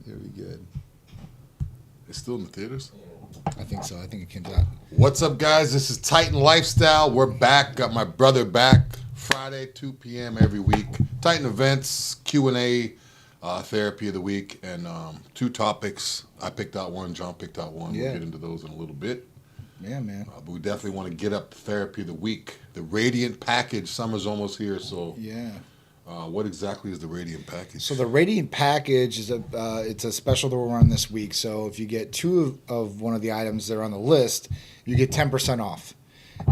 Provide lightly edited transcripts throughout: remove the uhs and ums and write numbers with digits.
It'll be good. It's still in the theaters? I think so. I think it came out. What's up, guys? This is Titan Lifestyle. We're back. Got my brother back. Friday, 2 p.m. every week. Titan events, Q&A, therapy of the week, and 2 topics. I picked out one. John picked out one. Yeah. We'll get into those in a little bit. Yeah, man. But we definitely want to get up the therapy of the week. The Radiant Package. Summer's almost here, so Yeah. What exactly is the Radiant Package? So the Radiant Package is it's a special that we're running this week. So if you get 2 of one of the items that are on the list, you get 10% off.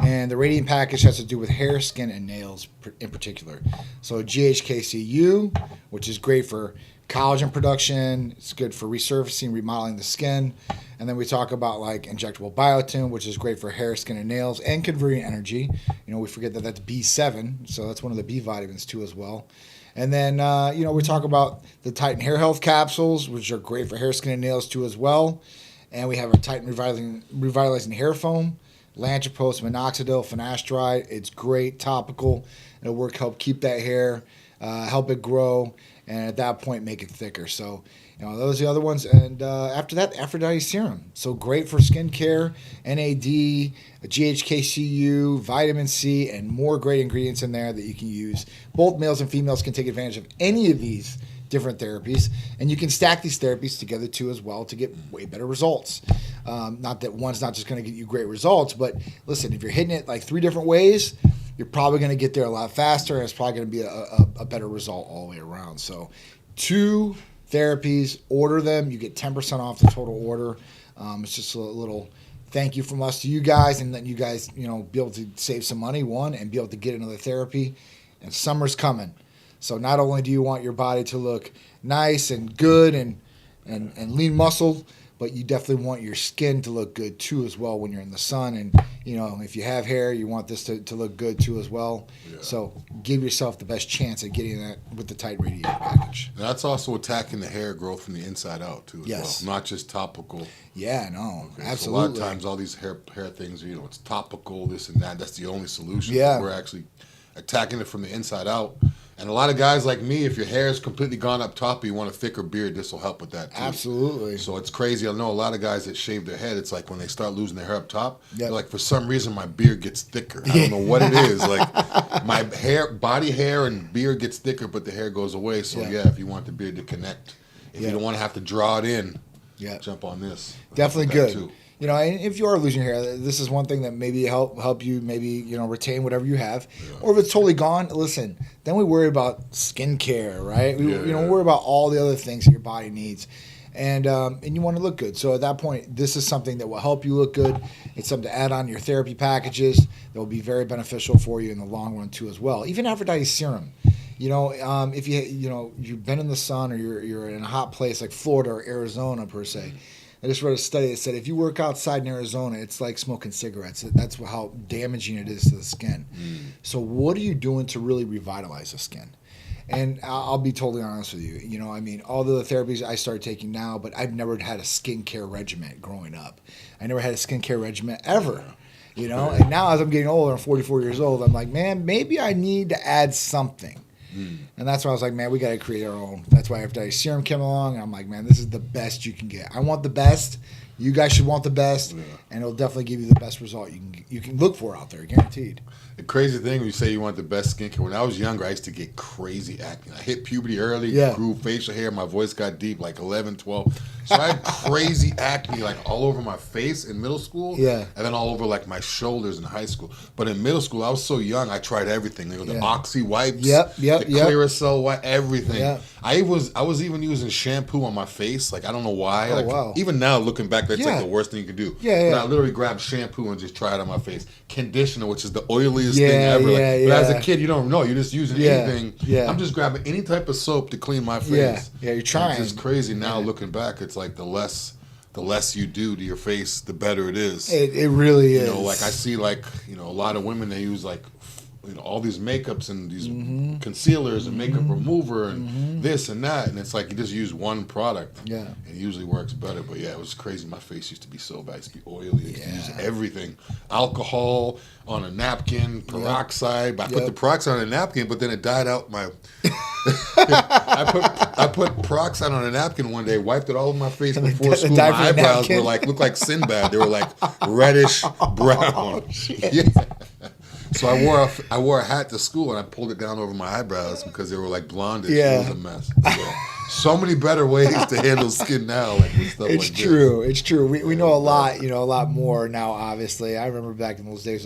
And the Radiant Package has to do with hair, skin, and nails in particular. So GHKCU, which is great for collagen production. It's good for resurfacing, remodeling the skin. And then we talk about like injectable biotin, which is great for hair, skin, and nails, and converting energy. You know, we forget that that's B7, so that's one of the B vitamins too as well. And then, we talk about the Titan Hair Health Capsules, which are great for hair, skin, and nails too as well. And we have our Titan Revitalizing Hair Foam, Lantrapost, Minoxidil, finasteride. It's great, topical. It'll help keep that hair, help it grow, and at that point make it thicker. So, those are the other ones. And after that, Aphrodite Serum. So great for skincare, NAD, GHKCU, vitamin C, and more great ingredients in there that you can use. Both males and females can take advantage of any of these different therapies, and you can stack these therapies together too as well to get way better results. Not that one's not just going to get you great results, but listen, if you're hitting it like 3 different ways, you're probably going to get there a lot faster, and it's probably going to be a better result all the way around. So 2 therapies, order them, you get 10% off the total order. It's just a little thank you from us to you guys, and then you guys, be able to save some money, and be able to get another therapy. And summer's coming. So not only do you want your body to look nice and good and lean muscled, but you definitely want your skin to look good too as well when you're in the sun. And, if you have hair, you want this to look good too as well. Yeah. So give yourself the best chance at getting that with the Titan Radiant Package. And that's also attacking the hair growth from the inside out too as well. Not just topical. Yeah, no, okay, absolutely. So a lot of times all these hair things, it's topical, this and that. That's the only solution. Yeah. We're actually attacking it from the inside out. And a lot of guys like me, if your hair is completely gone up top, you want a thicker beard, this will help with that too. Absolutely. So it's crazy. I know a lot of guys that shave their head, it's like when they start losing their hair up top, they're like, for some reason my beard gets thicker. I don't know what it is. Like my hair, body hair and beard gets thicker, but the hair goes away. So if you want the beard to connect, if you don't want to have to draw it in, jump on this. Definitely good. Too. And if you are losing your hair, this is one thing that maybe help you maybe, retain whatever you have. Yeah. Or if it's totally gone, listen, then we worry about skincare, right? We worry about all the other things that your body needs. And you want to look good. So at that point, this is something that will help you look good. It's something to add on to your therapy packages that will be very beneficial for you in the long run too as well. Even Aphrodite Serum. If you've been in the sun or you're in a hot place like Florida or Arizona per se, I just read a study that said if you work outside in Arizona, it's like smoking cigarettes. That's how damaging it is to the skin. So what are you doing to really revitalize the skin? And I'll be totally honest with you. All the therapies I started taking now, but I've never had a skincare regimen growing up. I never had a skincare regimen ever. And now as I'm getting older, I'm 44 years old, I'm like, man, maybe I need to add something. And that's why I was like, man, we got to create our own. That's why Aphrodite Serum came along. And I'm like, man, this is the best you can get. I want the best. You guys should want the best, and it'll definitely give you the best result you can look for out there, guaranteed. The crazy thing when you say you want the best skincare, when I was younger, I used to get crazy acne. I hit puberty early, grew facial hair, my voice got deep, like 11, 12. So I had crazy acne, like all over my face in middle school, and then all over like my shoulders in high school. But in middle school, I was so young, I tried everything. The Oxy wipes, the Clearasil wipe, everything. Yep. I was even using shampoo on my face, like I don't know why. Wow. Even now, looking back, that's like the worst thing you can do. But I literally grabbed shampoo and just tried it on my face. Conditioner, which is the oiliest thing ever. But as a kid, you don't know. You're just using anything. I'm just grabbing any type of soap to clean my face. You're trying. It's just crazy. Now looking back, it's like the less you do to your face, the better it is. It really is. Like I see a lot of women, they use like all these makeups and these concealers and makeup remover and this and that, and it's like you just use one product. And it usually works better. But it was crazy. My face used to be so bad. It used to be oily. I used to use everything. Alcohol on a napkin, peroxide. But I put the peroxide on a napkin, but then it died out my I put peroxide on a napkin one day, wiped it all over my face And before the school. My eyebrows napkin. were looked like Sinbad. They were like reddish brown. Oh, Yeah. So I wore a hat to school and I pulled it down over my eyebrows because they were like blondish. Yeah. It was a mess. Yeah. So many better ways to handle skin now, like with stuff It's like true. this. It's true. We know a lot, a lot more now, obviously. I remember back in those days,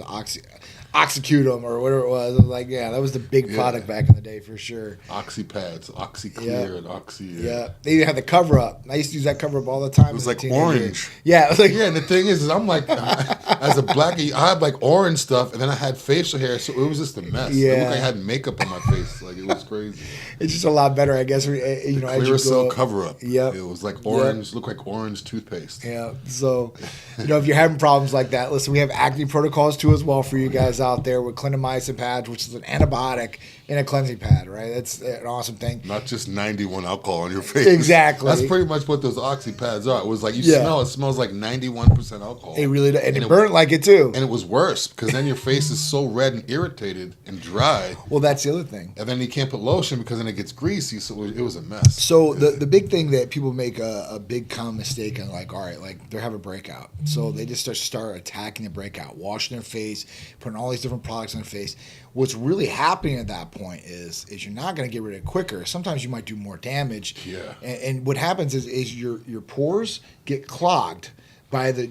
Oxycutum or whatever it was. I was like, yeah, that was the big product back in the day for sure. Oxypads, OxyClear, and Oxy. Yeah. They even had the cover up. I used to use that cover up all the time. It was like orange. Yeah. It was like, yeah, and the thing is I'm like, as a blackie, I had like orange stuff, and then I had facial hair, so it was just a mess. Yeah. It looked like I had makeup on my face. Like, it was crazy. It's just a lot better, I guess. As you Clearasil cover up. Yep. It was like orange, looked like orange toothpaste. Yeah. So, if you're having problems like that, listen, we have acne protocols too as well for you guys out there with clindamycin pads, which is an antibiotic in a cleansing pad, right? That's an awesome thing. Not just 91 alcohol on your face. Exactly. That's pretty much what those oxy pads are. It was like, it smells like 91% alcohol. It really does. And it burnt like it too. And it was worse because then your face is so red and irritated and dry. Well, that's the other thing. And then you can't put lotion because then it gets greasy. So it was a mess. So the big thing that people make a big common mistake on, like, all right, like they're having a breakout. So they just start attacking the breakout, washing their face, putting all these different products on their face. What's really happening at that point is you're not going to get rid of it quicker. Sometimes you might do more damage. Yeah. And what happens is your pores get clogged by the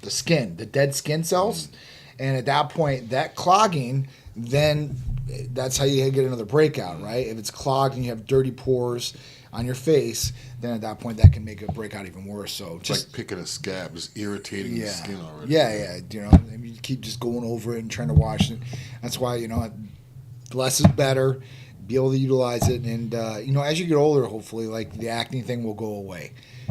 skin, the dead skin cells. And at that point, that clogging, then that's how you get another breakout, right? If it's clogged and you have dirty pores on your face, then at that point that can make a breakout even worse. So It's just like picking a scab, just irritating the skin already. yeah. You keep just going over it and trying to wash it. That's why less is better. Be able to utilize it, and as you get older, hopefully, like the acne thing will go away,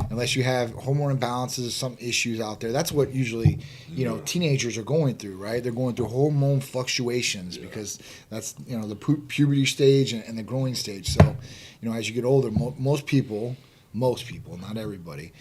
unless you have hormone imbalances, some issues out there. That's what usually teenagers are going through, right? They're going through hormone fluctuations because that's the puberty stage and the growing stage. So, as you get older, most people, not everybody,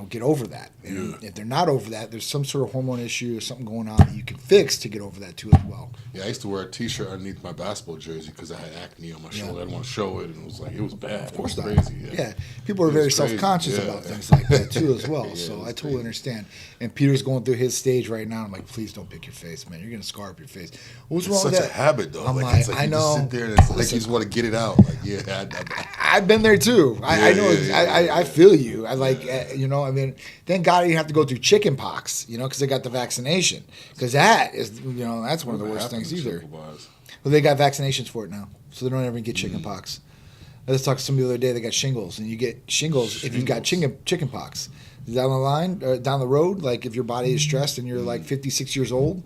get over that. And if they're not over that, there's some sort of hormone issue or something going on that you can fix to get over that too as well. Yeah, I used to wear a T-shirt underneath my basketball jersey because I had acne on my shoulder. I didn't want to show it, and it was bad. Of course it was not. crazy. Yeah, people are very self-conscious about things like that too as well. So I totally understand. And Peter's going through his stage right now. I'm like, please don't pick your face, man. You're gonna scar up your face. What's wrong with that? It's such a habit, though. I'm it's I you know. just sit there and it's like you just want to get it out. Like, I've been there too. I know. I feel you. Thank God you have to go through chicken pox, because they got the vaccination. Because that is, that's one of the worst things either. Well, they got vaccinations for it now, so they don't ever get chicken pox. I just talked to somebody the other day. They got shingles, and you get shingles if you've got chicken pox. Down the line, down the road, like if your body is stressed and you're like 56 years old,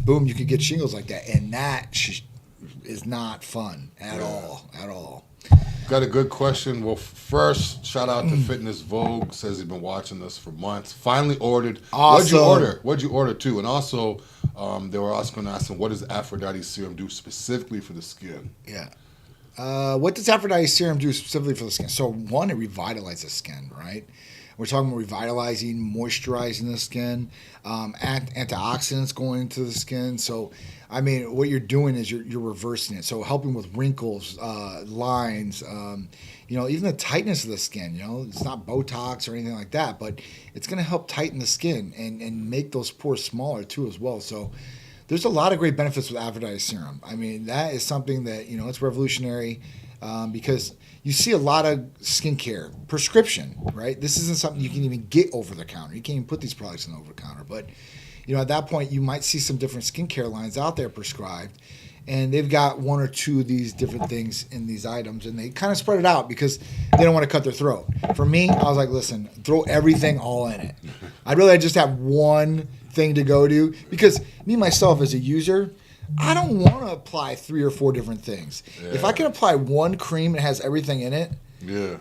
boom, you could get shingles like that, and that is not fun at all. Got a good question. Well, first, shout out to Fitness Vogue. Says he's been watching us for months. Finally ordered. Awesome. What'd you order too? And also, they were also going to ask him, what does Aphrodite serum do specifically for the skin? Yeah. What does Aphrodite serum do specifically for the skin? So one, it revitalizes the skin, right? We're talking about revitalizing, moisturizing the skin, antioxidants going into the skin. So, what you're doing is you're reversing it. So helping with wrinkles, lines, even the tightness of the skin. It's not Botox or anything like that, but it's going to help tighten the skin and make those pores smaller too as well. So there's a lot of great benefits with Aphrodite serum. That is something that, it's revolutionary because you see a lot of skincare prescription, right? This isn't something you can even get over the counter. You can't even put these products on the over the counter. But, at that point, you might see some different skincare lines out there prescribed, and they've got one or two of these different things in these items, and they kind of spread it out because they don't want to cut their throat. For me, I was like, listen, throw everything all in it. I'd rather just have one thing to go to because me, myself, as a user, I don't want to apply 3 or 4 different things. Yeah. If I can apply one cream that has everything in it,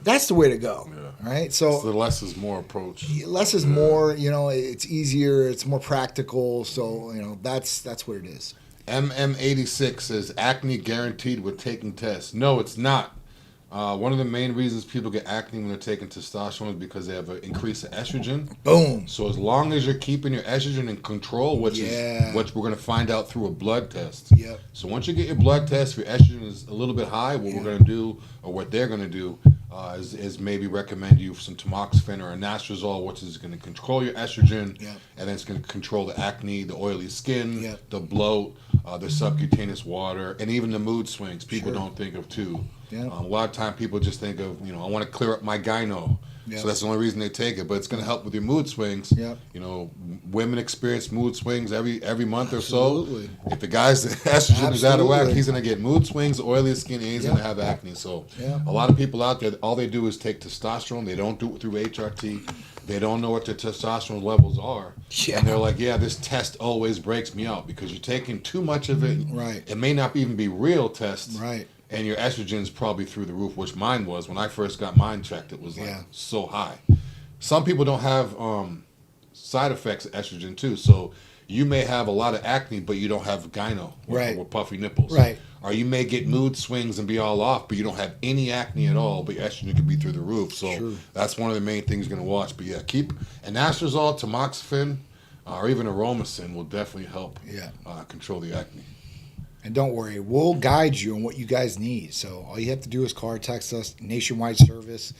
that's the way to go. Right? So the less is more approach. Less is more, it's easier, it's more practical. So, that's what it is. MM86 says acne guaranteed with taking tests. No, it's not. One of the main reasons people get acne when they're taking testosterone is because they have an increase in estrogen. Boom. So as long as you're keeping your estrogen in control, which is what we're going to find out through a blood test. Yep. So once you get your blood test, if your estrogen is a little bit high, what we're going to do, or what they're going to do, is maybe recommend you some tamoxifen or anastrozole, which is going to control your estrogen, and then it's going to control the acne, the oily skin, the bloat, the subcutaneous water, and even the mood swings. People don't think of too. A lot of time people just think of, I want to clear up my gyno. So that's the only reason they take it, but it's going to help with your mood swings. Women experience mood swings every month or so. If the guy's estrogen is out of whack, he's going to get mood swings, oily skin, and he's going to have acne. So a lot of people out there, all they do is take testosterone. They don't do it through HRT. They don't know what their testosterone levels are. And they're like, this test always breaks me out because you're taking too much of it. It may not even be real tests. And your estrogen's probably through the roof, which mine was. When I first got mine checked, it was so high. Some people don't have side effects of estrogen too. So you may have a lot of acne, but you don't have gyno or puffy nipples. Or you may get mood swings and be all off, but you don't have any acne at all, but your estrogen could be through the roof. So that's one of the main things you're going to watch. But keep anastrozole, tamoxifen, or even aromacin will definitely help control the acne. And don't worry, we'll guide you on what you guys need. So all you have to do is call or text us, nationwide service.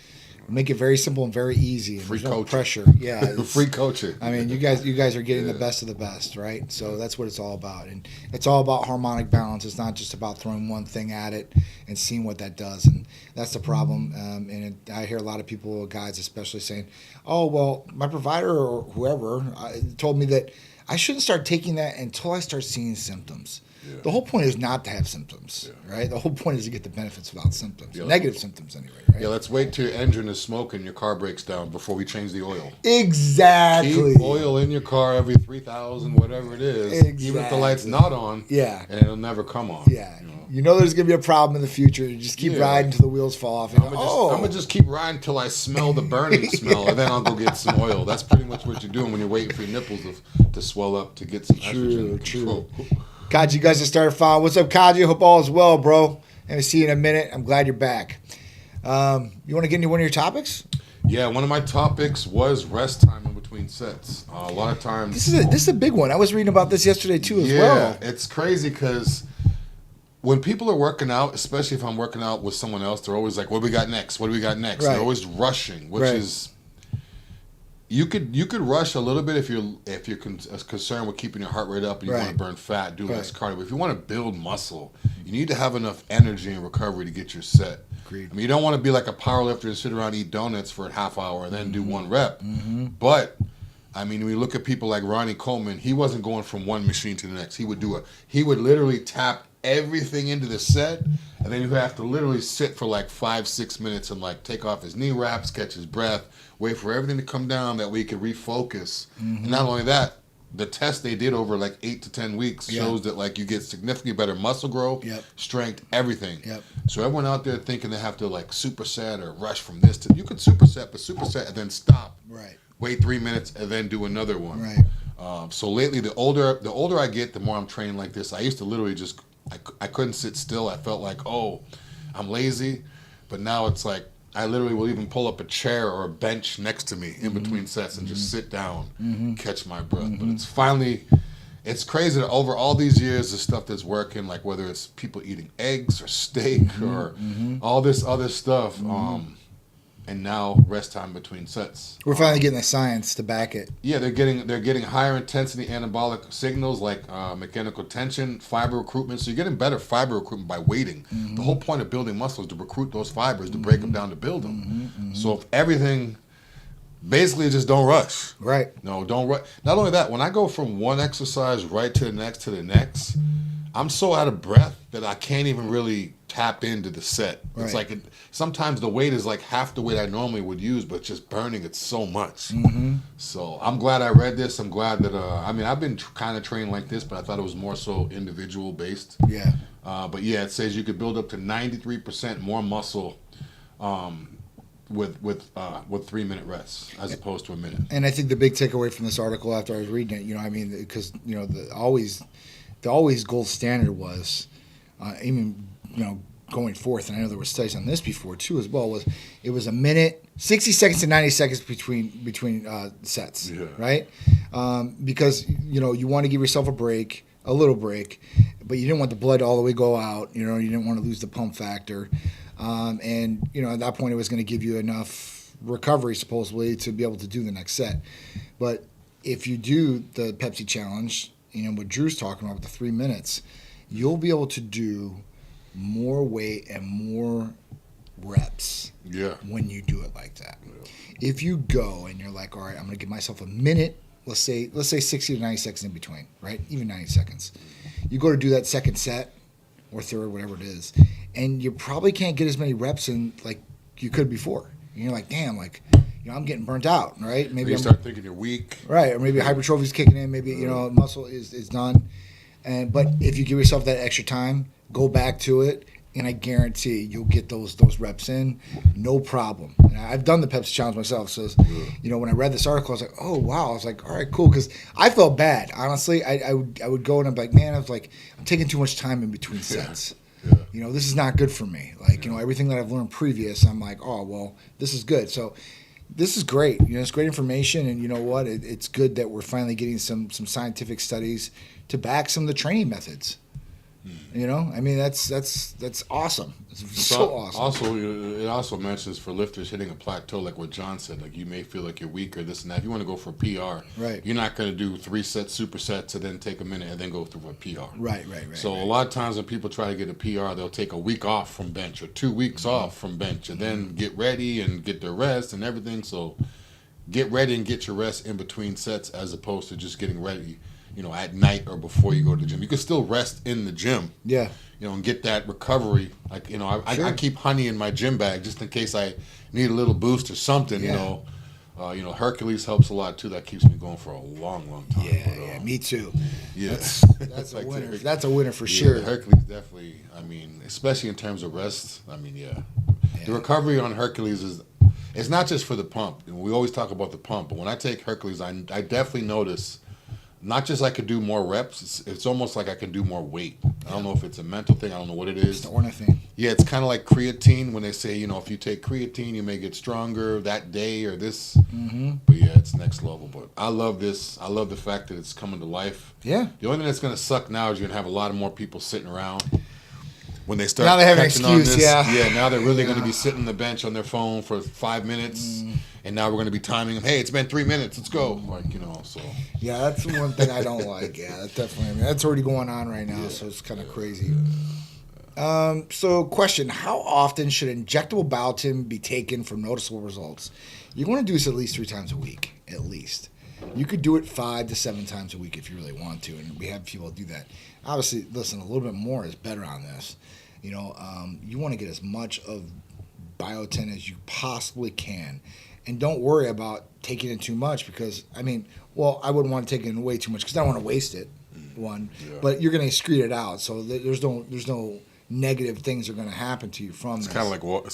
We'll make it very simple and very easy. And free there's no pressure. Free coaching. I mean, you guys are getting the best of the best, right? So that's what it's all about. And it's all about harmonic balance. It's not just about throwing one thing at it and seeing what that does. And that's the problem. I hear a lot of people, guys especially, saying, oh, well, my provider or whoever told me that I shouldn't start taking that until I start seeing symptoms. The whole point is not to have symptoms, right? The whole point is to get the benefits without symptoms, negative symptoms anyway, right? Let's wait till your engine is smoking, your car breaks down before we change the oil. Exactly. Keep oil in your car every 3,000, whatever it is, even if the light's not on, and it'll never come on. You know there's going to be a problem in the future. You just keep riding until the wheels fall off. I'm going to just keep riding until I smell the burning smell, and then I'll go get some oil. That's pretty much what you're doing when you're waiting for your nipples to swell up to get some estrogen control. Kaji, you guys just started following. What's up, Kaji? Hope all is well, bro. And we see you in a minute. I'm glad you're back. You want to get into one of your topics? Yeah, one of my topics was rest time in between sets. A lot of times... This is a big one. I was reading about this yesterday, too, as well. Yeah, it's crazy because when people are working out, especially if I'm working out with someone else, they're always like, what do we got next? What do we got next? They're always rushing, which is... You could rush a little bit if you're concerned with keeping your heart rate up and you want to burn fat, do less cardio. But if you want to build muscle, you need to have enough energy and recovery to get your set. Agreed. I mean, you don't want to be like a powerlifter and sit around and eat donuts for a half hour and then do one rep. But I mean, when you look at people like Ronnie Coleman, he wasn't going from one machine to the next. He would literally tap everything into the set, and then you have to literally sit for like 5-6 minutes and like take off his knee wraps, catch his breath, wait for everything to come down that way he could refocus. And not only that, the test they did over like 8 to 10 weeks shows that like you get significantly better muscle growth, strength, everything. So everyone out there thinking they have to like superset or rush from this to, you could superset and then stop. Wait 3 minutes and then do another one. So lately, the older I get, the more I'm training like this. I used to literally just I couldn't sit still. I felt like, oh, I'm lazy. But now it's like I literally will even pull up a chair or a bench next to me in between sets and just sit down, catch my breath. But it's crazy that over all these years, the stuff that's working, like whether it's people eating eggs or steak or all this other stuff, and now rest time between sets. We're finally getting the science to back it. Yeah, they're getting higher intensity anabolic signals like mechanical tension, fiber recruitment. So you're getting better fiber recruitment by waiting. The whole point of building muscle is to recruit those fibers, to break them down, to build them. So if everything, basically just don't rush. No, don't rush. Not only that, when I go from one exercise right to the next, I'm so out of breath that I can't even really tap into the set. It's like sometimes the weight is like half the weight I normally would use, but just burning it so much. So I'm glad I read this. I'm glad that I mean, I've been kind of trained like this, but I thought it was more so individual based. But yeah, it says you could build up to 93% more muscle with 3 minute rests as opposed to a minute. And I think the big takeaway from this article after I was reading it, I mean, because the always gold standard was even going forth, and I know there were studies on this before too as well, was it was a minute, 60 seconds to 90 seconds between sets, right? Because, you know, you want to give yourself a little break, but you didn't want the blood all the way go out. You know, you didn't want to lose the pump factor. And, you know, at that point it was going to give you enough recovery supposedly to be able to do the next set. But if you do the Pepsi challenge, you know, what Drew's talking about with the 3 minutes, you'll be able to do more weight and more reps when you do it like that. If you go and you're like, all right, I'm going to give myself a minute, let's say 60 to 90 seconds in between, right? Even 90 seconds. You go to do that second set or third, whatever it is, and you probably can't get as many reps in like you could before. And you're like, damn, like, you know, I'm getting burnt out, right? Maybe you start thinking you're weak. Right, or maybe hypertrophy's kicking in, maybe, you know, muscle is done. But if you give yourself that extra time, go back to it, and I guarantee you'll get those reps in, no problem. And I've done the Pepsi challenge myself, so you know, when I read this article, I was like, oh wow, I was like, all right, cool, because I felt bad, honestly. I would go and I'm like, man, I was like, I'm taking too much time in between sets. You know, this is not good for me. Like, you know, everything that I've learned previous, I'm like, oh well, this is good. So this is great. You know, it's great information, and you know what? It's good that we're finally getting some scientific studies to back some of the training methods. You know, I mean, that's awesome. It's so awesome. Also, it also mentions for lifters hitting a plateau, like what John said, like you may feel like you're weak or this and that. If you want to go for a PR, right, you're not going to do 3 sets, supersets, and then take a minute and then go through a PR. Right. So a lot of times when people try to get a PR, they'll take a week off from bench or 2 weeks off from bench and then get ready and get their rest and everything. So get ready and get your rest in between sets as opposed to just getting ready, you know, at night or before you go to the gym. You can still rest in the gym. Yeah. You know, and get that recovery. Like, you know, I keep honey in my gym bag just in case I need a little boost or something, you know. You know, Hercules helps a lot too. That keeps me going for a long time. Yeah, me too. Yeah. That's a winner. That's a winner for sure. Hercules definitely, I mean, especially in terms of rest, I mean, The recovery on Hercules is, it's not just for the pump. We always talk about the pump, but when I take Hercules, I definitely notice not just I could do more reps, it's almost like I can do more weight. I don't know if it's a mental thing, I don't know what it is. It's the ornithine. Yeah, it's kind of like creatine when they say, you know, if you take creatine, you may get stronger that day or this. But yeah, it's next level. But I love this. I love the fact that it's coming to life. Yeah. The only thing that's going to suck now is you're going to have a lot of more people sitting around. When they start now they have an excuse, now they're really going to be sitting on the bench on their phone for 5 minutes, and now we're going to be timing them. Hey, it's been 3 minutes. Let's go. Like, you know, so. Yeah, that's one thing I don't like. Yeah, that's definitely. I mean, that's already going on right now, so it's kind of crazy. So, question: how often should injectable biotin be taken for noticeable results? You want to do this at least 3 times a week, at least. You could do it 5 to 7 times a week if you really want to, and we have people do that. Obviously, listen, a little bit more is better on this. You know, you want to get as much of biotin as you possibly can. And don't worry about taking in too much because, I mean, well, I wouldn't want to take in way too much because I don't want to waste it, but you're going to excrete it out. So there's no negative things are going to happen to you from this. It's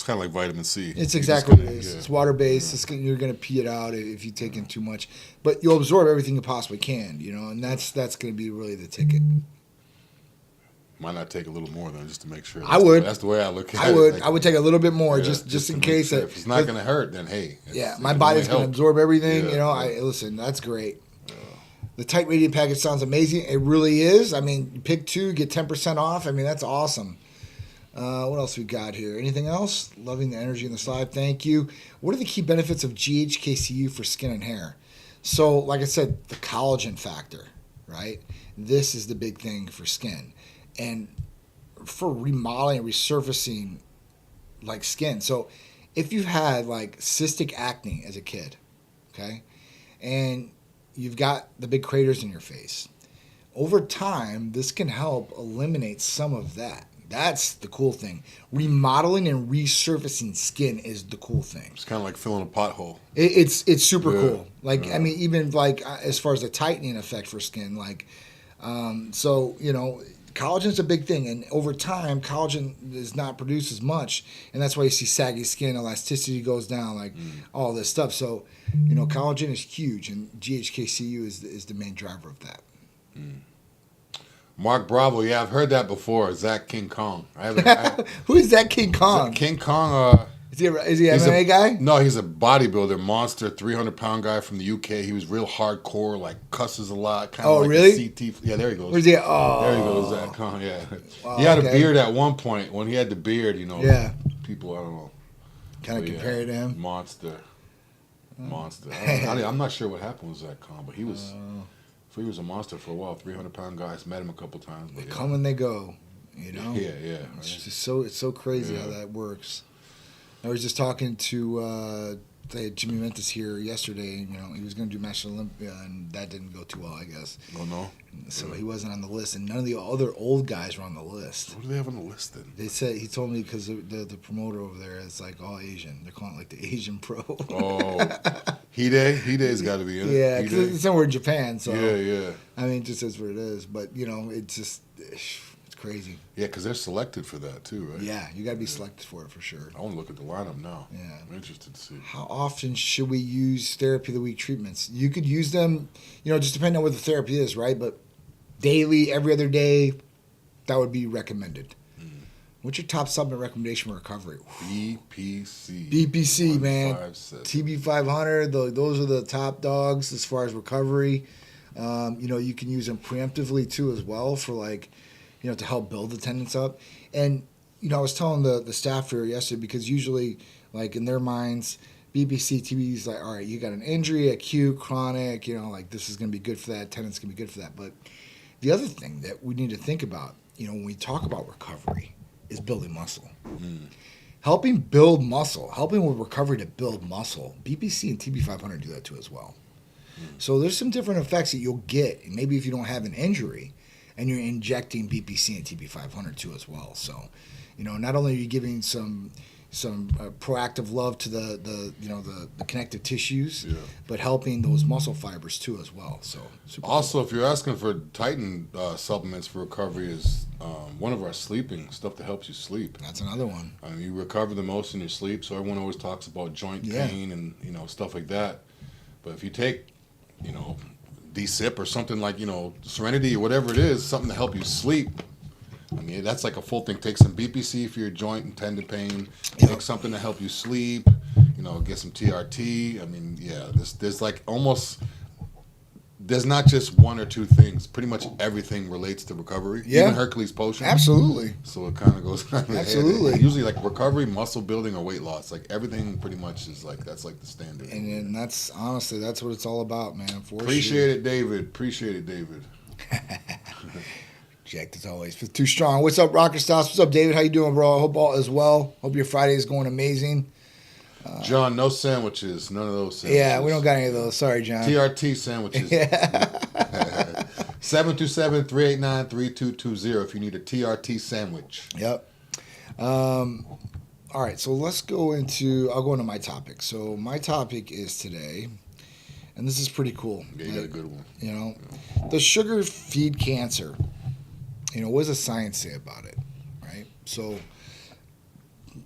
kind of like vitamin C. It's exactly what it is. It's water-based. You're going to pee it out if you take in too much. But you'll absorb everything you possibly can, you know, and that's going to be really the ticket. Might not take a little more than just to make sure. I would. That's the way I look at it. I would. Like, I would take a little bit more just in case. Sure. If it's not going to hurt, then hey. My body's going to absorb everything. You know, listen, that's great. The tight radiant package sounds amazing. It really is. I mean, pick 2, get 10% off. I mean, that's awesome. What else we got here? Anything else? Loving the energy in the slide. Thank you. What are the key benefits of GHKCU for skin and hair? So, like I said, the collagen factor, right? This is the big thing for skin. And for remodeling and resurfacing like skin. So if you've had like cystic acne as a kid, okay, and you've got the big craters in your face, over time, this can help eliminate some of that. That's the cool thing. Remodeling and resurfacing skin is the cool thing. It's kind of like filling a pothole. It's super cool. Like, I mean, even like as far as the tightening effect for skin, like, so, you know, collagen is a big thing, and over time, collagen is not produced as much, and that's why you see saggy skin, elasticity goes down, like all this stuff. So, you know, collagen is huge, and GHKCU is the main driver of that. Mark Bravo, yeah, I've heard that before. Zach King Kong. I haven't. Who is that King Kong? King Kong. Is he an MMA guy? No, he's a bodybuilder, monster, 300-pound guy from the UK. He was real hardcore, like cusses a lot. Kind of like really? CT. Yeah, there he goes. Where's he? Oh, there he goes, Zach Kong. Yeah, wow, he had a beard at one point. When he had the beard, yeah, people, I don't know, kind of compared to him. Monster. I'm not sure what happened with Zach Kong, but he was. He was a monster for a while. 300-pound guys. Met him a couple times. They come and they go. You know. Yeah. It's just so crazy how that works. I was just talking to Jimmy Mentis here yesterday. You know, he was going to do National Olympia, and that didn't go too well, I guess. Oh no. So he wasn't on the list, and none of the other old guys were on the list. What do they have on the list then? They said he told me because the promoter over there is like all Asian. They're calling it like the Asian Pro. Oh, Hide's got to be in it. Yeah, because it's somewhere in Japan. So yeah. I mean, it just is what it is. But you know, it's crazy. Yeah, because they're selected for that too, right? Yeah, you got to be selected for it for sure. I want to look at the lineup now. Yeah, I'm interested to see. How often should we use therapy of the week treatments? You could use them, you know, just depending on what the therapy is, right? But daily, every other day, that would be recommended. What's your top supplement recommendation for recovery? BPC, man. TB500. Those are the top dogs as far as recovery. You know, you can use them preemptively too as well for like, you know, to help build the tendons up. And, you know, I was telling the staff here yesterday because usually, like in their minds, BPC, TB is like, all right, you got an injury, acute, chronic, you know, like this is going to be good for that, tendons can be good for that. But the other thing that we need to think about, you know, when we talk about recovery is building muscle. Helping build muscle, helping with recovery to build muscle. BPC and TB500 do that too as well. So there's some different effects that you'll get. Maybe if you don't have an injury and you're injecting BPC and TB500 too as well. So, you know, not only are you giving some proactive love to the connective tissues, but helping those muscle fibers too as well. So also, if you're asking for Titan supplements for recovery, is one of our sleeping stuff that helps you sleep. That's another one. I mean, you recover the most in your sleep. So everyone always talks about joint pain and stuff like that. But if you take D-Sip or something like Serenity or whatever it is, something to help you sleep. I mean, that's like a full thing. Take some BPC for your joint and tendon pain. Take something to help you sleep. Get some TRT. I mean, there's like almost, there's not just one or two things. Pretty much everything relates to recovery. Yeah. Even Hercules Potion. Absolutely. So it kind of goes hand in hand. Absolutely. Usually like recovery, muscle building, or weight loss. Like everything pretty much is like, that's like the standard. And that's, honestly, that's what it's all about, man. Appreciate it, David. Jacked as always. Too strong. What's up, Rocker Stocks? What's up, David? How you doing, bro? I hope all is well. Hope your Friday is going amazing. John, no sandwiches. None of those sandwiches. Yeah, we don't got any of those. Sorry, John. TRT sandwiches. 727-389-3220 if you need a TRT sandwich. Yep. All right, so I'll go into my topic. So my topic is today, and this is pretty cool. Yeah, you got a good one. Does sugar feed cancer? What does the science say about it, right? So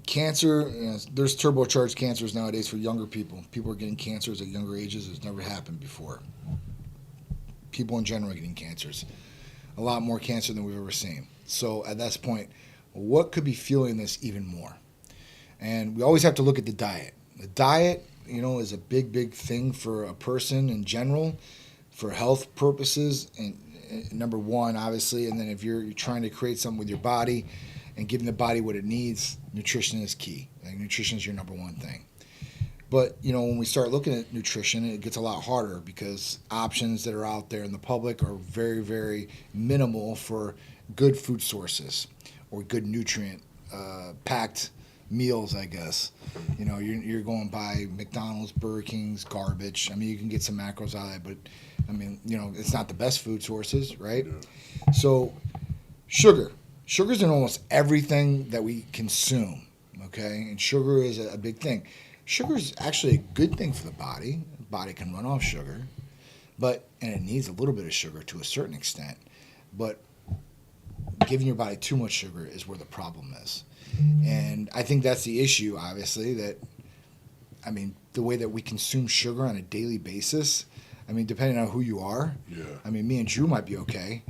cancer, there's turbocharged cancers nowadays for younger people. People are getting cancers at younger ages. It's never happened before. People in general are getting cancers. A lot more cancer than we've ever seen. So at this point, what could be fueling this even more? And we always have to look at the diet. The diet, is a big, big thing for a person in general, for health purposes, and number one, obviously, and then if you're trying to create something with your body and giving the body what it needs, nutrition is key. Like, nutrition is your number one thing. But, when we start looking at nutrition, it gets a lot harder because options that are out there in the public are very, very minimal for good food sources or good nutrient packed meals, I guess. You're going by McDonald's, Burger King's garbage. I mean, you can get some macros out of it, but I mean, it's not the best food sources, right? Yeah. So sugar's in almost everything that we consume, okay? And sugar is a big thing. Sugar is actually a good thing for the body. The body can run off sugar, and it needs a little bit of sugar to a certain extent, but giving your body too much sugar is where the problem is. And I think that's the issue, obviously, the way that we consume sugar on a daily basis, I mean, depending on who you are. Yeah. I mean, me and Drew might be okay,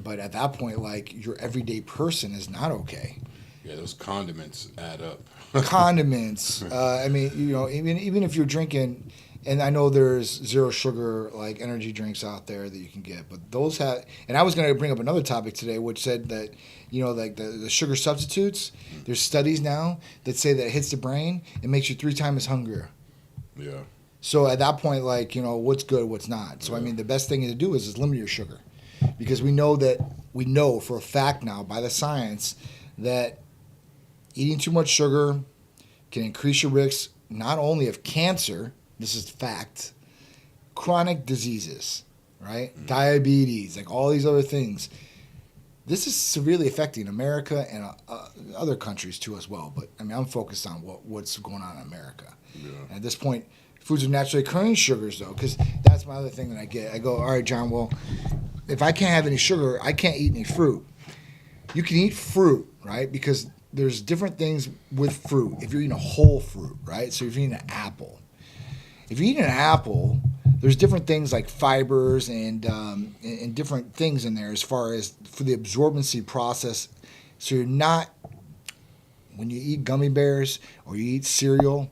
but at that point, like, your everyday person is not okay. Yeah, those condiments add up. Condiments. I mean, you know, even if you're drinking, and I know there's zero sugar like energy drinks out there that you can get, but those have. And I was going to bring up another topic today, which said that, you know, like the sugar substitutes. There's studies now that say that it hits the brain, it makes you 3 times hungrier. Yeah. So at that point, like, you know, what's good, what's not. So I mean, the best thing to do is limit your sugar, because we know for a fact now by the science that eating too much sugar can increase your risk not only of cancer, this is fact, chronic diseases, right? Mm-hmm. Diabetes, like all these other things. This is severely affecting America and other countries too as well. But I mean, I'm focused on what's going on in America. Yeah. And at this point, foods are naturally occurring sugars, though, because that's my other thing that I get. I go, all right, John, well, if I can't have any sugar, I can't eat any fruit. You can eat fruit, right? Because there's different things with fruit. If you're eating a whole fruit, right? So if you're eating an apple. If you're eating an apple, there's different things like fibers and different things in there as far as for the absorbency process. So you're not, when you eat gummy bears or you eat cereal,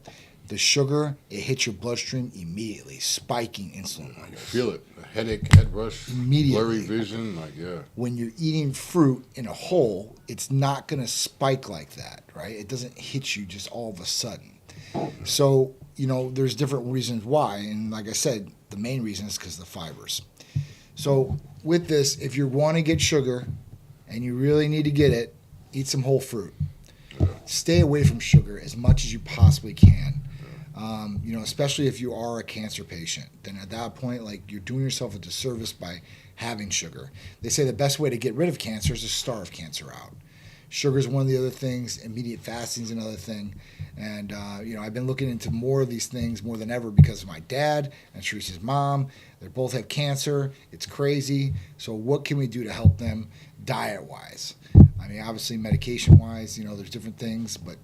the sugar, it hits your bloodstream immediately, spiking insulin levels. I feel it. A headache, head rush, immediately. Blurry vision, like, yeah. When you're eating fruit in a whole, it's not going to spike like that, right? It doesn't hit you just all of a sudden. So, you know, there's different reasons why. And like I said, the main reason is because of the fibers. So with this, if you want to get sugar and you really need to get it, eat some whole fruit. Yeah. Stay away from sugar as much as you possibly can. You know, especially if you are a cancer patient, then at that point, like, you're doing yourself a disservice by having sugar. They say the best way to get rid of cancer is to starve cancer out. Sugar is one of the other things. Immediate fasting is another thing. And, you know, I've been looking into more of these things more than ever because of my dad and Teresa's mom. They both have cancer. It's crazy. So what can we do to help them diet-wise? I mean, obviously medication-wise, you know, there's different things, but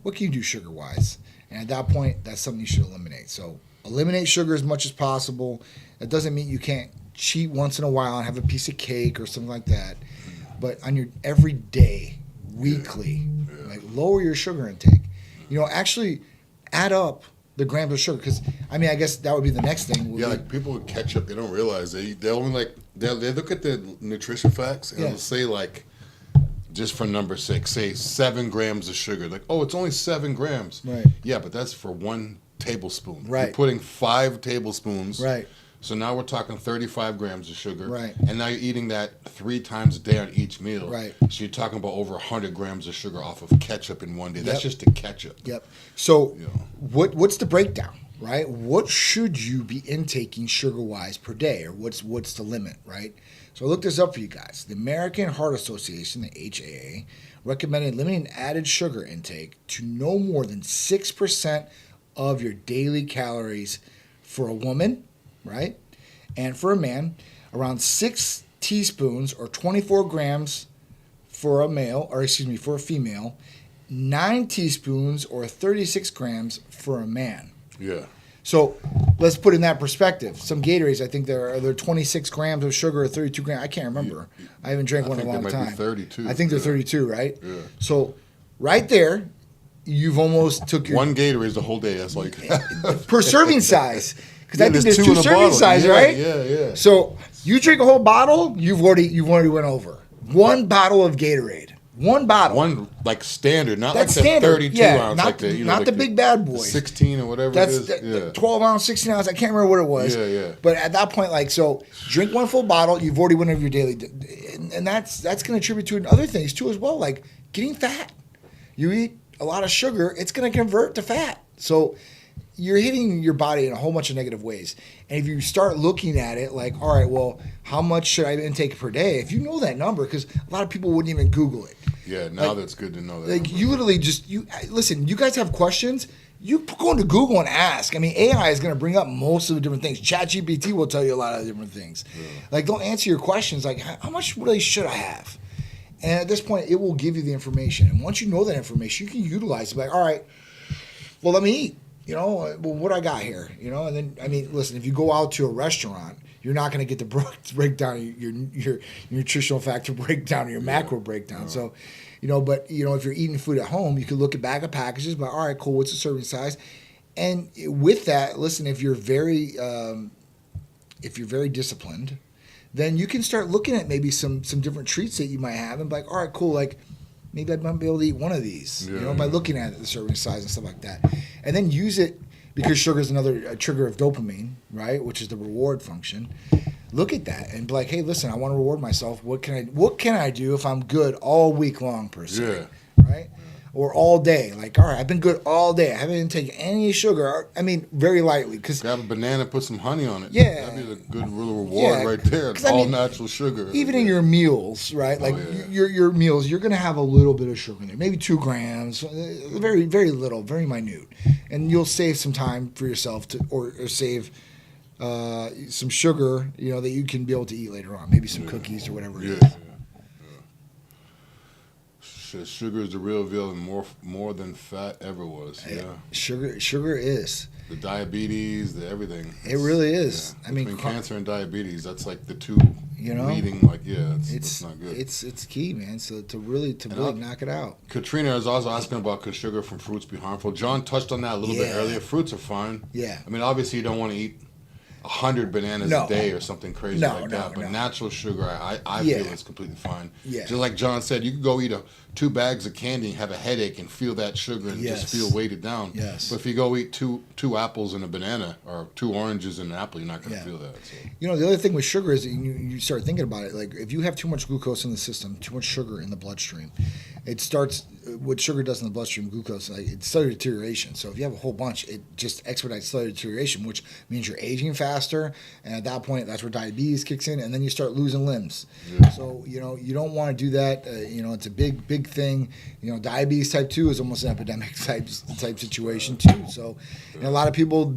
what can you do sugar-wise? And at that point, that's something you should eliminate. So eliminate sugar as much as possible. That doesn't mean you can't cheat once in a while and have a piece of cake or something like that. But on your everyday, weekly, like, lower your sugar intake. You know, actually add up the grams of sugar, because, I mean, I guess that would be the next thing. Yeah, like, people with ketchup, they don't realize they only, like, they look at the nutrition facts and it'll say, like, just for number 6, say 7 grams of sugar. Like, oh, it's only 7 grams. Right. Yeah, but that's for 1 tablespoon. Right. You're putting 5 tablespoons. Right. So now we're talking 35 grams of sugar. Right. And now you're eating that 3 times a day on each meal. Right. So you're talking about over 100 grams of sugar off of ketchup in one day. Yep. That's just the ketchup. Yep. So You know. what's the breakdown, right? What should you be intaking sugar-wise per day, or what's the limit, right? So I looked this up for you guys. The American Heart Association, the HAA, recommended limiting added sugar intake to no more than 6% of your daily calories for a woman, right? And for a man, around 6 teaspoons or 24 grams for a male, or excuse me, for a female, 9 teaspoons or 36 grams for a man. Yeah. So let's put in that perspective. Some Gatorades, I think they're 26 grams of sugar or 32 grams. I can't remember. I haven't drank one in a long time. I think they might be 32. I think they're 32, right? Yeah. So right there, you've almost took your... One Gatorade is the whole day. That's like... per serving size. Because I think there's 2 in a serving bottle. size, Yeah, right? Yeah. So you drink a whole bottle, you've already went over. 1 bottle of Gatorade. 1 bottle. One, like, standard, not That's like standard. the 32 yeah, ounce. not like the, the, you know, not like the big bad boys. 16 or whatever That's it is. the 12 ounce, 16 ounce. I can't remember what it was. Yeah. But at that point, like, so drink 1 full bottle, you've already went over your daily. And that's going to attribute to other things too as well, like getting fat. You eat a lot of sugar, it's going to convert to fat. So you're hitting your body in a whole bunch of negative ways. And if you start looking at it like, all right, well, how much should I intake per day? If you know that number, because a lot of people wouldn't even Google it. Yeah, now that's good to know that. Like, you literally listen, you guys have questions, you go into Google and ask. I mean, AI is going to bring up most of the different things. ChatGPT will tell you a lot of different things. Yeah. Like, they'll answer your questions like, how much really should I have? And at this point, it will give you the information. And once you know that information, you can utilize it. Like, all right, well, let me eat. well, what I got here, and then I mean, listen, if you go out to a restaurant, you're not going to get the breakdown your nutritional factor breakdown or your macro breakdown. So, but if you're eating food at home, you can look at bag of packages. But all right, cool. What's the serving size? And with that, listen, if you're very disciplined, then you can start looking at maybe some different treats that you might have and be like, all right, cool, like maybe I might be able to eat one of these, by looking at the serving size and stuff like that. And then use it, because sugar is another trigger of dopamine, right, which is the reward function. Look at that and be like, hey, listen, I want to reward myself. What can I do if I'm good all week long, per se, right? Or all day. Like, all right, I've been good all day. I haven't taken any sugar. I mean, very lightly. Grab a banana, put some honey on it. Yeah. That'd be a good little reward right there. It's all natural sugar. Even in your meals, right? Like your meals, you're going to have a little bit of sugar in there. Maybe 2 grams. Very, very little. Very minute. And you'll save some time for yourself or save some sugar, that you can be able to eat later on. Maybe some cookies or whatever it is. Sugar is the real villain, more than fat ever was. Yeah, sugar is the diabetes, the everything. It really is. Yeah. Between cancer and diabetes, that's like the two leading. It's not good. It's key, man. So to really knock it out. Katrina is also asking about, could sugar from fruits be harmful? John touched on that a little bit earlier. Fruits are fine. Yeah. I mean, obviously you don't want to eat 100 bananas a day or something crazy like that. But natural sugar, I feel is completely fine. Yeah. Just like John said, you could go eat 2 bags of candy and have a headache and feel that sugar and just feel weighted down. Yes. But if you go eat two apples and a banana, or 2 oranges and an apple, you're not going to feel that. So. The other thing with sugar is that you start thinking about it. Like, if you have too much glucose in the system, too much sugar in the bloodstream, what sugar does in the bloodstream, glucose, it's cellular deterioration. So if you have a whole bunch, it just expedites cellular deterioration, which means you're aging faster. And at that point, that's where diabetes kicks in, and then you start losing limbs. Yeah. So, you don't want to do that. It's a big thing. Diabetes type 2 is almost an epidemic type situation too. So, a lot of people,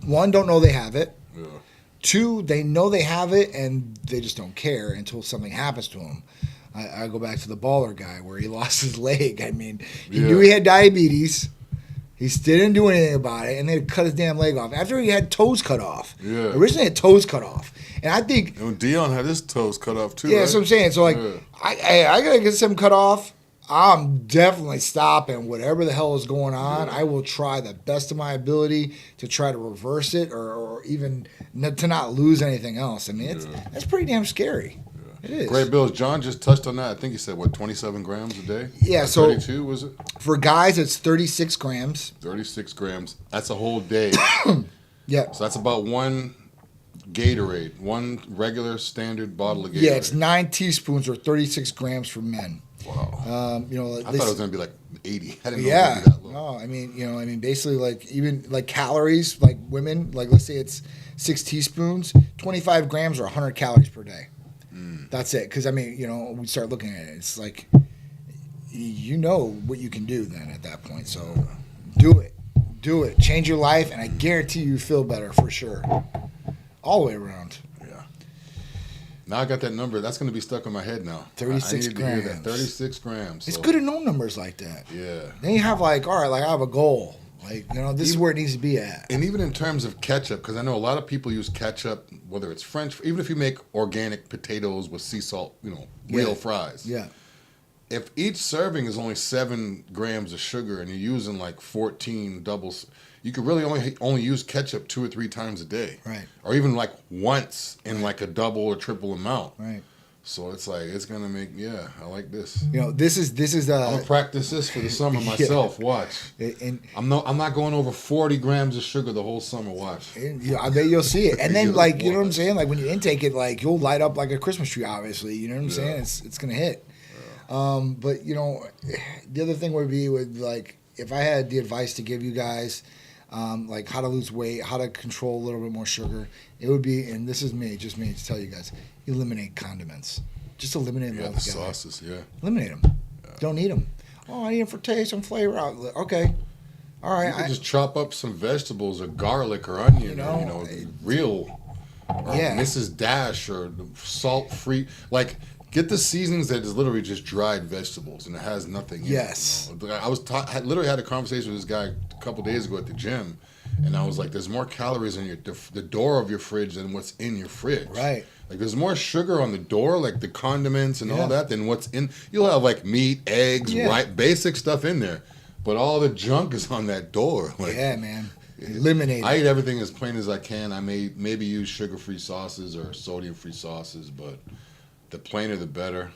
1, don't know they have it. Yeah. 2, they know they have it and they just don't care until something happens to them. I go back to the baller guy where he lost his leg. I mean, he knew he had diabetes. He still didn't do anything about it, and they cut his damn leg off. After he had toes cut off. Yeah. Originally had toes cut off. And I think... And Dion had his toes cut off too, Yeah, that's what I'm saying. So, I got to get some cut off. I'm definitely stopping whatever the hell is going on. I will try the best of my ability to try to reverse it or even to not lose anything else. I mean, that's pretty damn scary. It is. Great Bills. John just touched on that. I think he said, 27 grams a day? Yeah, so 32, was it? For guys, it's 36 grams. 36 grams. That's a whole day. Yeah. So that's about 1 Gatorade, 1 regular standard bottle of Gatorade. Yeah, it's 9 teaspoons or 36 grams for men. Wow. I thought it was going to be like 80. I didn't know it yeah. was gonna be that low. No, I mean, basically, like, even like calories, like women, like, let's say it's 6 teaspoons, 25 grams or 100 calories per day. That's it. Because, I mean, we start looking at it. It's like, what you can do then at that point. So do it. Do it. Change your life, and I guarantee you feel better for sure. All the way around. Yeah. Now I got that number. That's going to be stuck in my head now. 36 grams. To hear that. 36 grams. It's good to know numbers like that. Yeah. Then you have like, all right, like I have a goal. Like, this is where it needs to be at. And even in terms of ketchup, because I know a lot of people use ketchup, whether it's French, even if you make organic potatoes with sea salt, real fries. Yeah. If each serving is only 7 grams of sugar and you're using like 14 doubles, you could really only use ketchup 2 or 3 times a day. Right. Or even like once in like a double or triple amount. Right. So it's like, it's going to make, I like this. This is I'm going to practice this for the summer myself. Watch. And I'm not going over 40 grams of sugar the whole summer. Watch. I bet you'll see it. And then, like, you know what I'm saying? Like, when you intake it, like, you'll light up like a Christmas tree, obviously. You know what I'm saying? It's going to hit. Yeah. But, the other thing would be with, like, if I had the advice to give you guys, like how to lose weight, how to control a little bit more sugar, it would be, and this is just me to tell you guys, eliminate condiments. Just eliminate them altogether. The sauces, Eliminate them. Yeah. Don't need them. Oh, I need them for taste and flavor. Okay. All right. You can just chop up some vegetables or garlic or onion, real, or Mrs. Dash or salt-free. Like, get the seasonings that is literally just dried vegetables and it has nothing in it. Yes. I literally had a conversation with this guy a couple days ago at the gym, And I was like, there's more calories in the door of your fridge than what's in your fridge. Right. Like, there's more sugar on the door, like the condiments and all that, than what's in. You'll have, like, meat, eggs, right, basic stuff in there. But all the junk is on that door. Like, yeah, man. Eliminate it. I eat everything as plain as I can. I may maybe use sugar-free sauces or sodium-free sauces, but the plainer the better.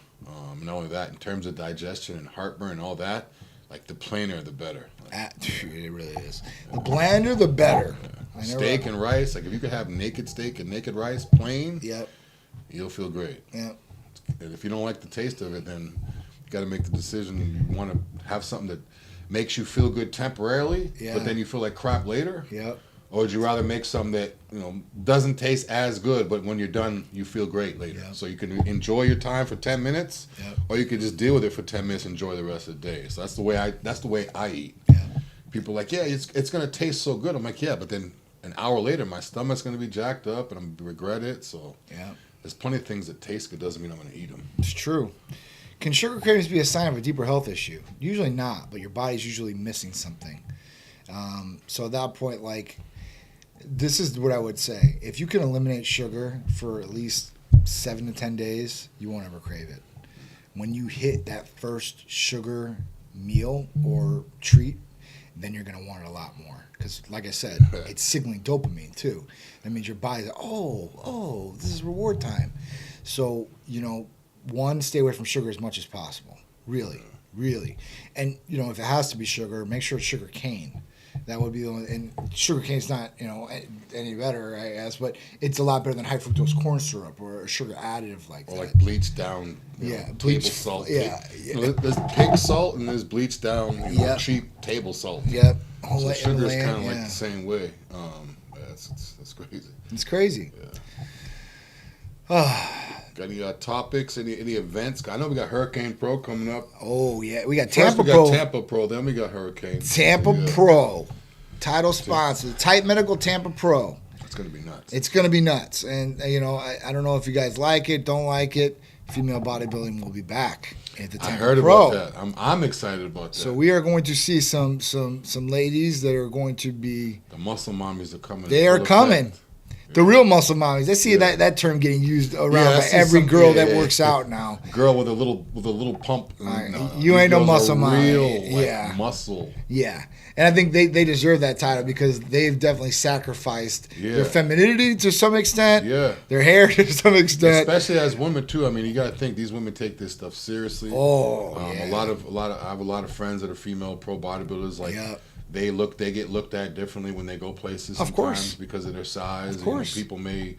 Not only that, in terms of digestion and heartburn and all that, like, the plainer the better. Like, it really is. The blander, the better. Yeah. Steak and rice. Like, if you could have naked steak and naked rice, plain, you'll feel great. Yep. And if you don't like the taste of it, then you got to make the decision. You want to have something that makes you feel good temporarily, but then you feel like crap later. Yep. Or would you rather make something that, you know, doesn't taste as good, but when you're done, you feel great later? Yep. So you can enjoy your time for 10 minutes, or you can just deal with it for 10 minutes and enjoy the rest of the day. So that's the way I eat. Yeah. People are like, yeah, it's going to taste so good. I'm like, yeah, but then an hour later, my stomach's going to be jacked up and I'm going to regret it. So there's plenty of things that taste good. Doesn't mean I'm going to eat them. It's true. Can sugar cravings be a sign of a deeper health issue? Usually not, but your body's usually missing something. So at that point, like, this is what I would say. If you can eliminate sugar for at least 7 to 10 days, you won't ever crave it. When you hit that first sugar meal or treat, then you're going to want it a lot more. Because, like I said, it's signaling dopamine, too. That means your body's like, oh, this is reward time. So, you know, one, stay away from sugar as much as possible. Really, really. And, you know, if it has to be sugar, make sure it's sugar cane. That would be the only, and sugar cane's not, you know, any better, I guess, but it's a lot better than high fructose corn syrup or a sugar additive like that. Or like bleached down, table salt. There's pig salt and there's bleached down, cheap table salt. Yep. So sugar is kind of like the same way. That's crazy. It's crazy. Yeah. Got any topics? Any events? I know we got Hurricane Pro coming up. Oh yeah, we got Tampa Pro. We got Tampa Pro, then we got Hurricane. Tampa Pro, title sponsor, Tight Medical Tampa Pro. It's gonna be nuts. It's gonna be nuts, and you know I don't know if you guys like it, don't like it. Female bodybuilding will be back at the Tampa I heard Pro. about that. I'm excited about that. So we are going to see some ladies that are going to be the muscle mommies are coming. They are coming. Effect. The real muscle mommies. I see that term getting used around by every girl that works out now. Girl with a little pump. No, you ain't no muscle mommy. Real muscle. Yeah, and I think they deserve that title because they've definitely sacrificed their femininity to some extent. Yeah, their hair to some extent. Especially as women too. I mean, you got to think these women take this stuff seriously. I have a lot of friends that are female pro bodybuilders. Like. They get looked at differently when they go places sometimes, of course, because of their size. Of course. You know, people may,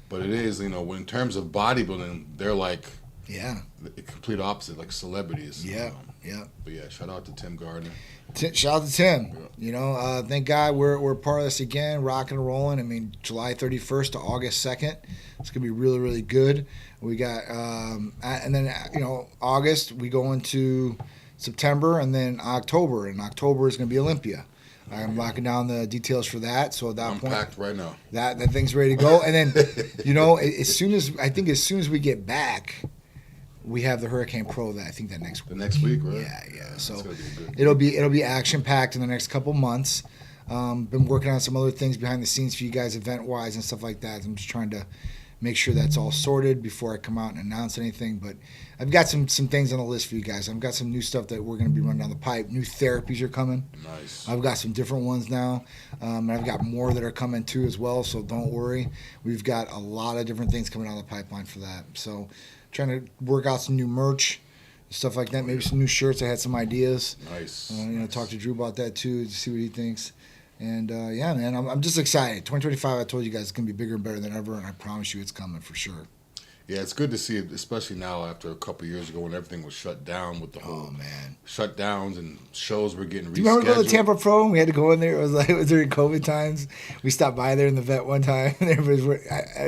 but it is, you know, in terms of bodybuilding, they're like the complete opposite, like celebrities. But yeah, shout out to Tim Gardner. Shout out to Tim. Yeah. You know, thank God we're part of this again, rocking and rolling. I mean, July 31st to August 2nd, it's gonna be really, really good. We got, and then you know, August we go into September and then October, and October is going to be Olympia. I'm locking down the details for that. So at that point, packed right now. That thing's ready to go. And then, you know, as soon as we get back, we have the Hurricane Pro. That I think that next week. The next week, right? Yeah. So it'll be action packed in the next couple months. Been working on some other things behind the scenes for you guys, event wise and stuff like that. I'm just trying to make sure that's all sorted before I come out and announce anything. But I've got some things on the list for you guys. I've got some new stuff that we're going to be running down the pipe. New therapies are coming. Nice. I've got some different ones now. And I've got more that are coming too as well, so don't worry. We've got a lot of different things coming down the pipeline for that. So trying to work out some new merch, stuff like that. Maybe some new shirts. I had some ideas. Nice. Talk to Drew about that too to see what he thinks. And, yeah, man, I'm just excited. 2025, I told you guys, it's going to be bigger and better than ever, and I promise you it's coming for sure. Yeah, it's good to see it, especially now after a couple of years ago when everything was shut down with the whole shutdowns and shows were getting rescheduled. Do you remember going to Tampa Pro and we had to go in there? It was during COVID times. We stopped by there in the vet one time. And it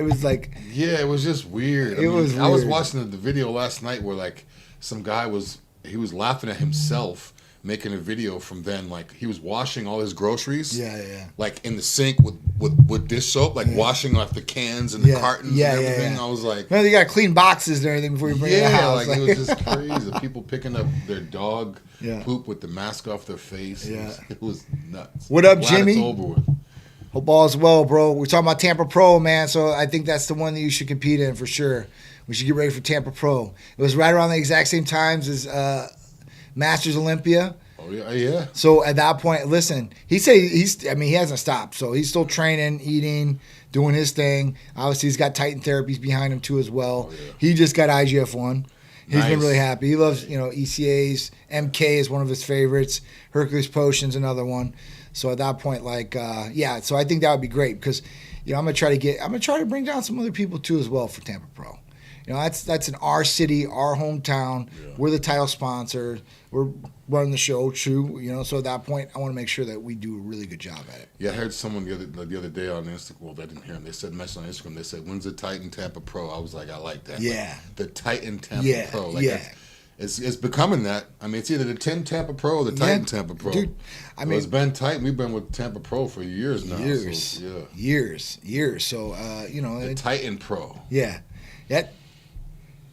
was like... Yeah, it was just weird. I was watching the video last night where, like, some guy was laughing at himself making a video from then, like he was washing all his groceries, like in the sink with dish soap, like washing off the cans and the cartons and everything. I was like, man, you got to clean boxes and everything before you bring it in the house. Like it was just crazy. People picking up their dog poop with the mask off their face. It was nuts. What up, Jimmy? It's over with. Hope all is well, bro. We're talking about Tampa Pro, man. So I think that's the one that you should compete in for sure. We should get ready for Tampa Pro. It was right around the exact same times as Masters Olympia. Oh yeah. So at that point, listen, he hasn't stopped. So he's still training, eating, doing his thing. Obviously, he's got Titan therapies behind him too as well. Oh, yeah. He just got IGF-1. He's been really happy. He loves, ECAs. MK is one of his favorites. Hercules Potion's another one. So at that point, so I think that would be great because, I'm gonna try to bring down some other people too as well for Tampa Pro. That's in our city, our hometown. Yeah. We're the title sponsor. We're running the show, true. So at that point, I want to make sure that we do a really good job at it. Yeah, I heard someone the other day on Instagram. Well, I didn't hear them. They said message on Instagram. They said, "When's the Titan Tampa Pro?" I was like, I like that. Yeah, the Titan Tampa Pro. It's becoming that. I mean, it's either the 10 Tampa Pro or the Titan Tampa Pro. Dude, it's been Titan. We've been with Tampa Pro for years now. Years. So, the Titan Pro. Yeah.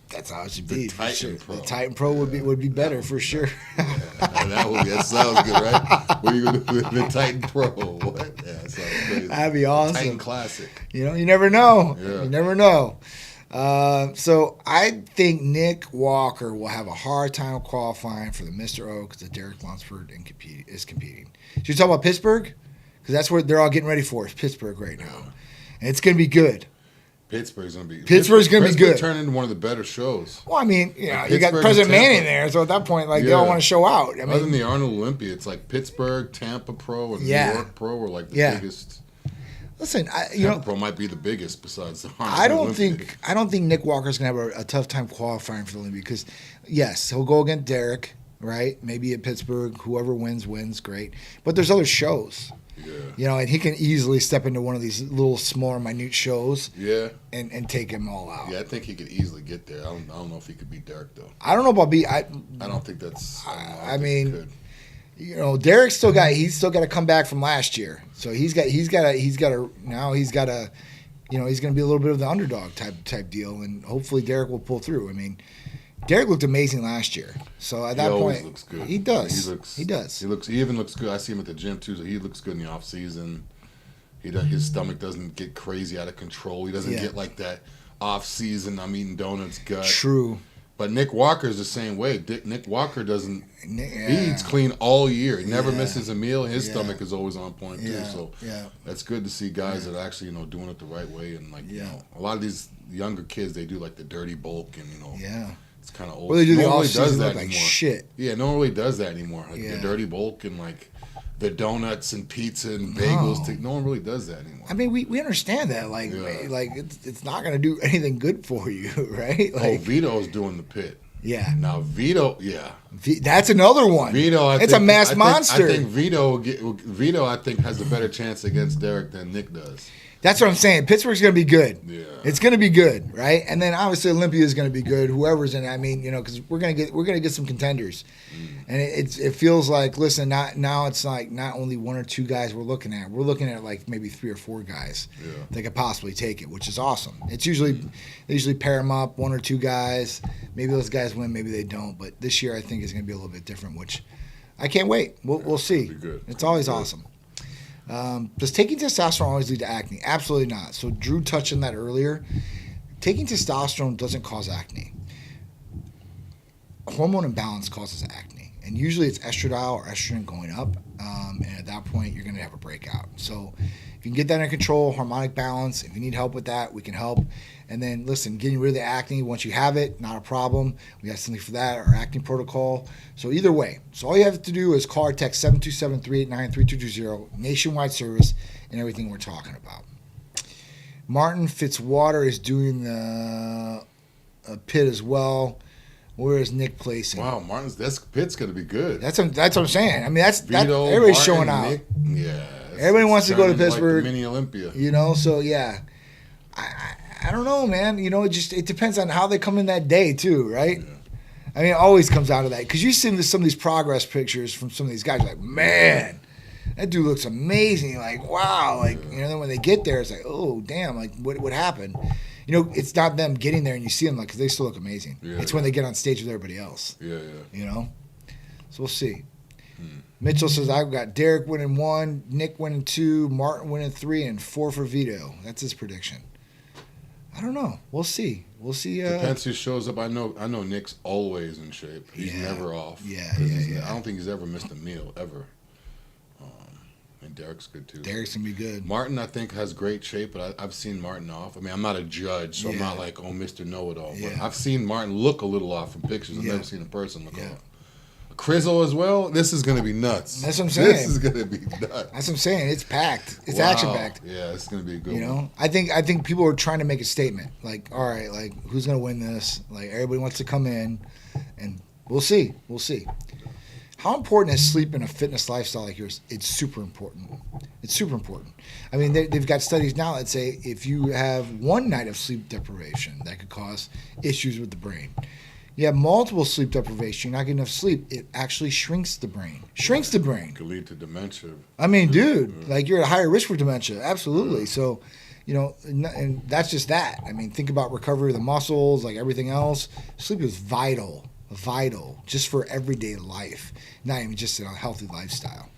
That's how it should be. The Titan Pro. The Titan Pro would be better for sure. That sounds good, right? What are you gonna do with the Titan Pro? What? Yeah, that sounds crazy. That'd be awesome. The Titan Classic. You never know. Yeah. You never know. So I think Nick Walker will have a hard time qualifying for the Mr. O because Derek Lunsford is competing. Should we talk about Pittsburgh? Because that's where they're all getting ready for. Is Pittsburgh right now, and it's going to be good. Pittsburgh's going to be good. Turn into one of the better shows. Well, I mean, you got President Manning there, so at that point, they all want to show out. Other than the Arnold Olympia, it's like Pittsburgh, Tampa Pro, and New York Pro are like the biggest. Listen, Tampa Pro might be the biggest besides the Arnold Olympia. I don't think Nick Walker's going to have a tough time qualifying for the Olympia because, yes, he'll go against Derek, right? Maybe at Pittsburgh, whoever wins, great. But there's other shows. Yeah. And he can easily step into one of these little smaller, minute shows. Yeah. And take them all out. Yeah, I think he could easily get there. I don't know if he could beat Derek though. I don't know about I don't think that's. I mean, Derek's still got to come back from last year, so he's got to he's going to be a little bit of the underdog type deal, and hopefully Derek will pull through. I mean, Derek looked amazing last year, so at that point, looks good. He does. He even looks good. I see him at the gym too. So he looks good in the off season. His stomach doesn't get crazy out of control. He doesn't get like that off season. I'm eating donuts gut. True. But Nick Walker is the same way. Nick Walker doesn't. He eats clean all year. He never misses a meal. His stomach is always on point too. So that's good to see guys that are actually doing it the right way. And a lot of these younger kids, they do like the dirty bulk and it's kind of old. Well, they do no the one off really does season that look anymore. like shit. Yeah, no one really does that anymore. Like the dirty bulk and like the donuts and pizza and bagels. No one really does that anymore. I mean, we understand that. Like it's not going to do anything good for you, right? Vito's doing the pit. Yeah. Now Vito, that's another one. Vito, it's a mass monster. I think Vito, I think has a better chance against Derek than Nick does. That's what I'm saying. Pittsburgh's going to be good. Yeah. It's going to be good, right? And then obviously Olympia is going to be good. Whoever's in it, I mean, because we're going to get some contenders, and it feels like now it's like not only one or two guys we're looking at. We're looking at like maybe 3 or 4 guys that could possibly take it, which is awesome. It's they usually pair them up, 1 or 2 guys. Maybe those guys win, maybe they don't. But this year I think is going to be a little bit different, which I can't wait. We'll see. It's always awesome. Does taking testosterone always lead to acne? Absolutely not. So Drew touched on that earlier. Taking testosterone doesn't cause acne. Hormone imbalance causes acne. And usually it's estradiol or estrogen going up. And at that point, you're going to have a breakout. So if you can get that under control, harmonic balance, if you need help with that, we can help. And then, listen, getting rid of the acne, once you have it, not a problem. We got something for that, our acne protocol. So either way. So all you have to do is call or text 727-389-3220, nationwide service, and everything we're talking about. Martin Fitzwater is doing the pit as well. Where is Nick placing? Wow, that pit's going to be good. That's what I'm saying. I mean, everybody's showing out. Nick, everybody wants to go to Pittsburgh. Like the mini Olympia. So yeah. I don't know, man. It depends on how they come in that day too, right? Yeah. I mean, it always comes down to that because you see some of these progress pictures from some of these guys, like, man, that dude looks amazing. Like, wow, then when they get there, it's like, oh, damn, like, what happened? It's not them getting there and you see them because they still look amazing. Yeah, it's when they get on stage with everybody else. Yeah. So we'll see. Mitchell says, I've got Derek winning 1, Nick winning 2, Martin winning 3, and 4 for Vito. That's his prediction. I don't know. We'll see. Depends who shows up. I know Nick's always in shape. He's never off. Yeah. I don't think he's ever missed a meal, ever. And Derek's good, too. Derek's going to be good. Martin, I think, has great shape, but I've seen Martin off. I mean, I'm not a judge, so I'm not like, Mr. Know-It-All. But I've seen Martin look a little off from pictures. I've never seen a person look off. Crizzle as well. This is going to be nuts. That's what I'm saying. This is going to be nuts. That's what I'm saying. It's packed. It's action-packed. Yeah, it's going to be a good one. I think people are trying to make a statement. Like, all right, like, who's going to win this? Like, everybody wants to come in, and we'll see. How important is sleep in a fitness lifestyle like yours? It's super important. I mean, they've got studies now that say if you have one night of sleep deprivation, that could cause issues with the brain. You have multiple sleep deprivation, you're not getting enough sleep, it actually shrinks the brain. It could lead to dementia. I mean, dude, like you're at a higher risk for dementia. Absolutely. So, and that's just that. I mean, think about recovery of the muscles, like everything else. Sleep is vital just for everyday life, not even just in a healthy lifestyle.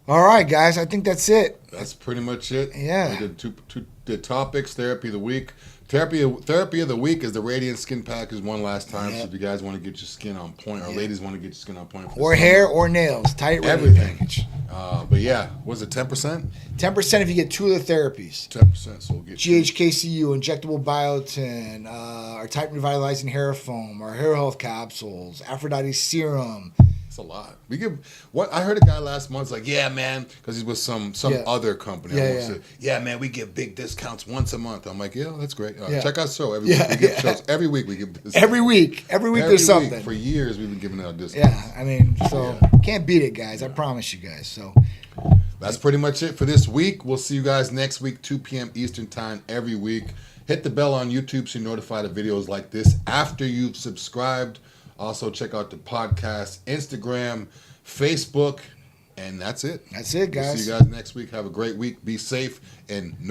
All right, guys, I think that's it. That's pretty much it. Yeah. We did the topics, therapy of the week. Therapy of the week is the Radiant Skin Package one last time. Yep. So if you guys want to get your skin on point, or ladies want to get your skin on point. Or hair or nails. Tight everything. Package. But yeah, was it 10%? 10% if you get 2 of the therapies. 10%. So we'll get GHKCU, injectable biotin, our tight revitalizing hair foam, our hair health capsules, Aphrodite serum. It's a lot. We give what I heard a guy last month like, yeah, man, because he's with some other company. Man, we give big discounts once a month. I'm like, yeah, that's great. Check our show every week. We give shows every week. We give discounts. Every week there's something. For years we've been giving out discounts. Yeah, I mean, can't beat it, guys. I promise you guys. So that's pretty much it for this week. We'll see you guys next week, 2 p.m. Eastern time every week. Hit the bell on YouTube so you're notified of videos like this after you've subscribed. Also, check out the podcast, Instagram, Facebook, and that's it. That's it, guys. We'll see you guys next week. Have a great week. Be safe and no